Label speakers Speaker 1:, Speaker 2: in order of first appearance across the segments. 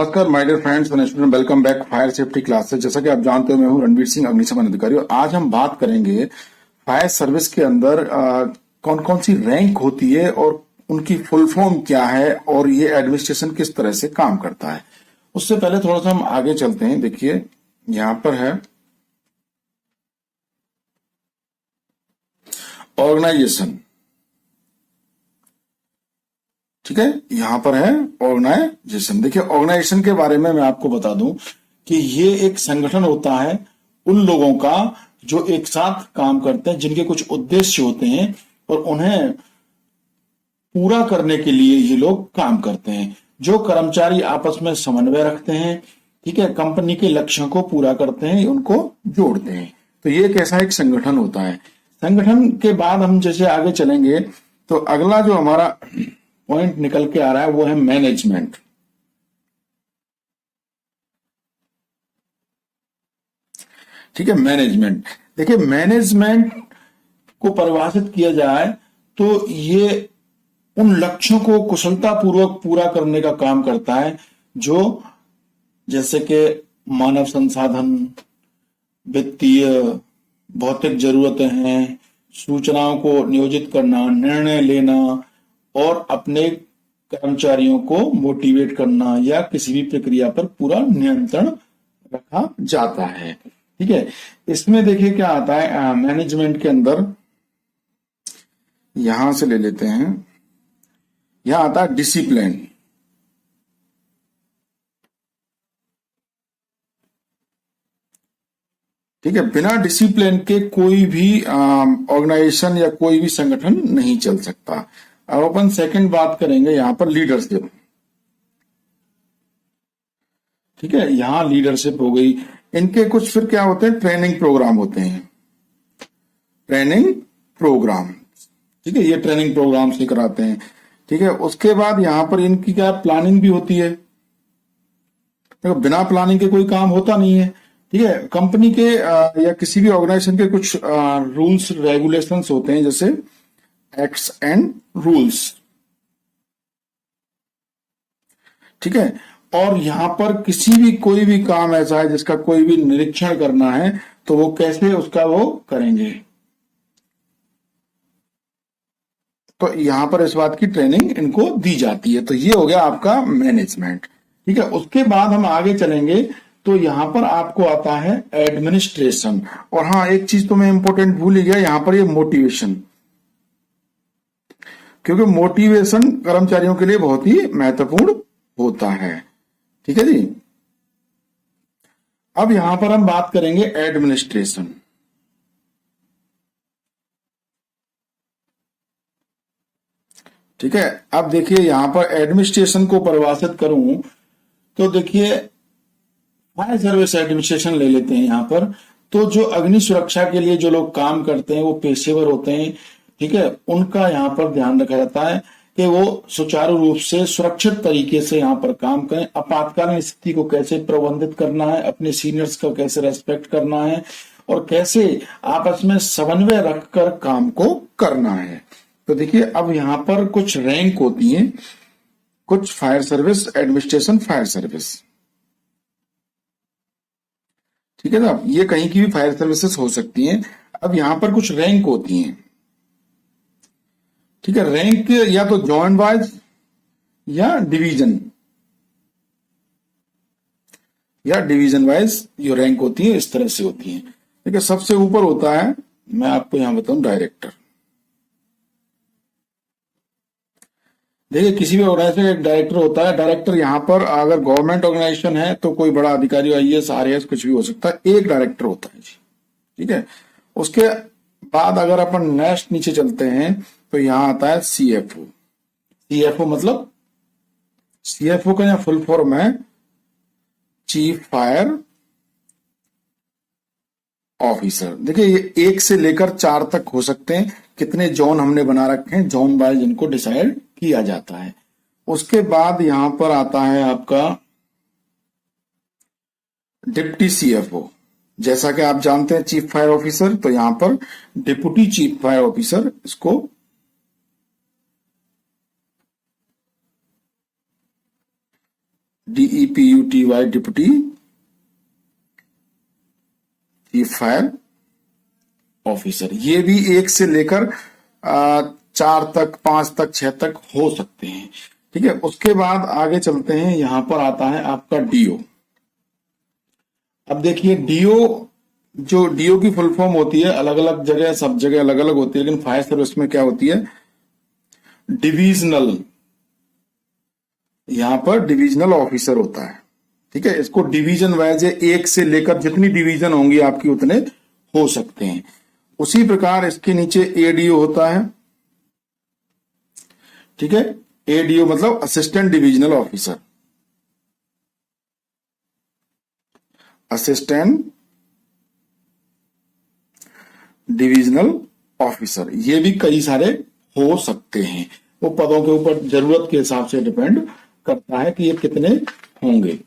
Speaker 1: नमस्कार my dear friends and student, welcome back fire safety classes. जैसा कि आप जानते हो, मैं हूं रणवीर सिंह, अग्निशमन अधिकारी। और आज हम बात करेंगे फायर सर्विस के अंदर कौन कौन सी रैंक होती है और उनकी फुल फॉर्म क्या है और ये एडमिनिस्ट्रेशन किस तरह से काम करता है। उससे पहले थोड़ा सा हम आगे चलते हैं। देखिए यहां पर है ऑर्गेनाइजेशन, ठीक है। यहां पर है ऑर्गेनाइजेशन। देखिए ऑर्गेनाइजेशन के बारे में मैं आपको बता दूं कि ये एक संगठन होता है उन लोगों का जो एक साथ काम करते हैं, जिनके कुछ उद्देश्य होते हैं और उन्हें पूरा करने के लिए ये लोग काम करते हैं। जो कर्मचारी आपस में समन्वय रखते हैं, ठीक है, कंपनी के लक्ष्यों को पूरा करते हैं, उनको जोड़ते हैं। तो ये एक ऐसा एक संगठन होता है। संगठन के बाद हम जैसे आगे चलेंगे तो अगला जो हमारा पॉइंट निकल के आ रहा है वो है मैनेजमेंट। ठीक है, मैनेजमेंट। देखिए मैनेजमेंट को परिभाषित किया जाए तो ये उन लक्ष्यों को कुशलता पूर्वक पूरा करने का काम करता है, जो जैसे कि मानव संसाधन, वित्तीय, भौतिक जरूरतें हैं, सूचनाओं को नियोजित करना, निर्णय लेना और अपने कर्मचारियों को मोटिवेट करना या किसी भी प्रक्रिया पर पूरा नियंत्रण रखा जाता है। ठीक है, इसमें देखिए क्या आता है मैनेजमेंट के अंदर। यहां से ले लेते हैं, यहां आता है डिसिप्लिन। ठीक है, बिना डिसिप्लिन के कोई भी ऑर्गेनाइजेशन या कोई भी संगठन नहीं चल सकता। अब अपन सेकंड बात करेंगे यहां पर लीडरशिप। ठीक है, यहां लीडरशिप हो गई। इनके कुछ फिर क्या होते हैं, ट्रेनिंग प्रोग्राम होते हैं, ट्रेनिंग प्रोग्राम। ठीक है, ये ट्रेनिंग प्रोग्राम से कराते हैं। ठीक है, उसके बाद यहां पर इनकी क्या प्लानिंग भी होती है। देखो बिना प्लानिंग के कोई काम होता नहीं है। ठीक है, कंपनी के या किसी भी ऑर्गेनाइजेशन के कुछ रूल्स रेगुलेशंस होते हैं, जैसे एक्ट्स एंड रूल्स। ठीक है, और यहां पर किसी भी कोई भी काम ऐसा है जिसका कोई भी निरीक्षण करना है तो वो कैसे उसका वो करेंगे। तो यहां पर इस बात की ट्रेनिंग इनको दी जाती है। तो ये हो गया आपका मैनेजमेंट। ठीक है, उसके बाद हम आगे चलेंगे तो यहां पर आपको आता है एडमिनिस्ट्रेशन। और हाँ, एक चीज तो मैं इंपॉर्टेंट भूल ही गया, यहां पर ये मोटिवेशन, क्योंकि मोटिवेशन कर्मचारियों के लिए बहुत ही महत्वपूर्ण होता है। ठीक है जी। अब यहां पर हम बात करेंगे एडमिनिस्ट्रेशन। ठीक है, अब देखिए यहां पर एडमिनिस्ट्रेशन को परिभाषित करूं तो देखिए फायर सर्विस एडमिनिस्ट्रेशन ले लेते हैं यहां पर। तो जो अग्नि सुरक्षा के लिए जो लोग काम करते हैं वो पेशेवर होते हैं। ठीक है, उनका यहाँ पर ध्यान रखा जाता है कि वो सुचारू रूप से सुरक्षित तरीके से यहाँ पर काम करें। आपातकालीन स्थिति को कैसे प्रबंधित करना है, अपने सीनियर्स का कैसे रेस्पेक्ट करना है और कैसे आपस में समन्वय रखकर काम को करना है। तो देखिए अब यहाँ पर कुछ रैंक होती है, कुछ fire service administration fire service. ठीक है ना, ये कहीं की भी फायर सर्विसेज हो सकती हैं। अब यहां पर कुछ रैंक होती हैं। ठीक है, रैंक या तो जॉन वाइज या डिवीजन वाइज जो रैंक होती है इस तरह से होती है। ठीक है, सबसे ऊपर होता है, मैं आपको यहां बताऊं, डायरेक्टर। देखिए किसी भी ऑर्गेनाइजेशन का एक डायरेक्टर होता है। डायरेक्टर यहाँ पर अगर गवर्नमेंट ऑर्गेनाइजेशन है तो कोई बड़ा अधिकारी, आईएएस, आरएएस कुछ भी हो सकता है, एक डायरेक्टर होता है जी। ठीक है, उसके बाद अगर अपन नेक्स्ट नीचे चलते हैं तो यहां आता है सीएफओ। सीएफओ मतलब, सीएफओ का यहाँ फुल फॉर्म है चीफ फायर ऑफिसर। देखिए ये 1 से लेकर 4 तक हो सकते हैं। कितने जोन हमने बना रखे हैं, जोन वाइज इनको डिसाइड किया जाता है। उसके बाद यहां पर आता है आपका डिप्टी सीएफओ। जैसा कि आप जानते हैं चीफ फायर ऑफिसर, तो यहां पर डिप्टी चीफ फायर ऑफिसर इसको DEPUTY, deputy chief fire officer. ये भी 1 से लेकर 4 तक, 5 तक, 6 तक हो सकते हैं। ठीक है, उसके बाद आगे चलते हैं, यहां पर आता है आपका डीओ। अब देखिए डीओ, जो डीओ की फुल फॉर्म होती है, अलग अलग जगह, सब जगह अलग अलग होती है, लेकिन फायर सर्विस में क्या होती है, डिविजनल, यहां पर डिविजनल ऑफिसर होता है। ठीक है, इसको डिवीजन वाइज 1 से लेकर जितनी डिवीजन होंगी आपकी उतने हो सकते हैं। उसी प्रकार इसके नीचे एडीओ होता है। ठीक है, एडीओ मतलब assistant divisional officer, assistant divisional officer. ये भी कई सारे हो सकते हैं, वो पदों के ऊपर जरूरत के हिसाब से डिपेंड करता है कि ये कितने होंगे।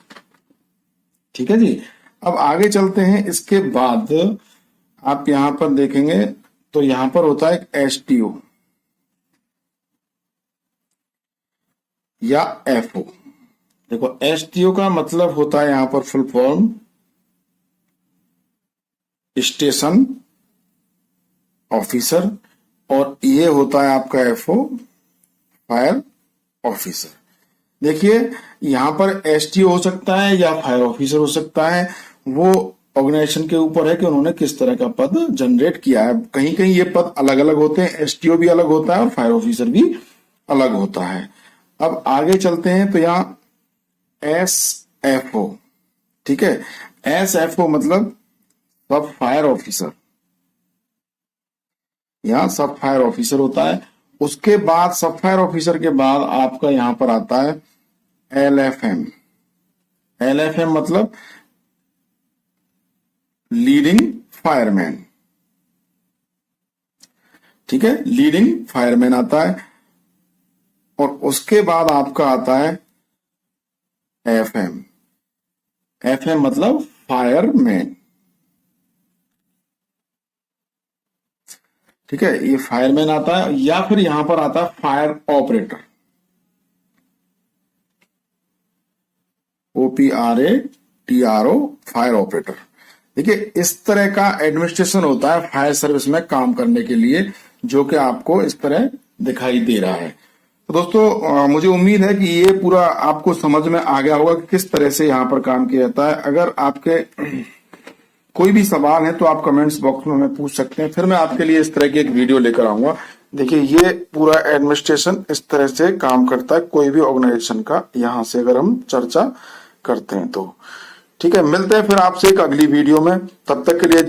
Speaker 1: ठीक है जी, अब आगे चलते हैं। इसके बाद आप यहां पर देखेंगे तो यहां पर होता है एक एसटीओ या एफओ। देखो एसटीओ का मतलब होता है यहां पर फुल फॉर्म स्टेशन ऑफिसर, और ये होता है आपका एफओ फायर ऑफिसर। देखिए यहां पर एसटीओ हो सकता है या फायर ऑफिसर हो सकता है, वो ऑर्गेनाइजेशन के ऊपर है कि उन्होंने किस तरह का पद जनरेट किया है। कहीं कहीं ये पद अलग अलग होते हैं, एसटीओ भी अलग होता है और फायर ऑफिसर भी अलग होता है। अब आगे चलते हैं तो यहां एसएफओ। ठीक है, एसएफओ मतलब सब फायर ऑफिसर, यहां सब फायर ऑफिसर होता है। उसके बाद सब फायर ऑफिसर के बाद आपका यहां पर आता है एलएफएम। एलएफएम मतलब लीडिंग फायरमैन। ठीक है, लीडिंग फायरमैन आता है। और उसके बाद आपका आता है एफएम। एफएम मतलब फायरमैन। ठीक है, ये फायरमैन आता है, या फिर यहां पर आता है fire operator, OPRATRO, fire operator. देखिए इस तरह का एडमिनिस्ट्रेशन होता है फायर सर्विस में काम करने के लिए, जो कि आपको इस तरह दिखाई दे रहा है। तो दोस्तों मुझे उम्मीद है कि ये पूरा आपको समझ में आ गया होगा कि किस तरह से यहाँ पर काम किया जाता है। अगर आपके कोई भी सवाल है तो आप कमेंट्स बॉक्स में हमें पूछ सकते हैं, फिर मैं आपके लिए इस तरह की एक वीडियो लेकर आऊंगा। देखिए ये पूरा एडमिनिस्ट्रेशन इस तरह से काम करता है कोई भी ऑर्गेनाइजेशन का, यहाँ से अगर हम चर्चा करते हैं तो। ठीक है, मिलते हैं फिर आपसे एक अगली वीडियो में, तब तक के लिए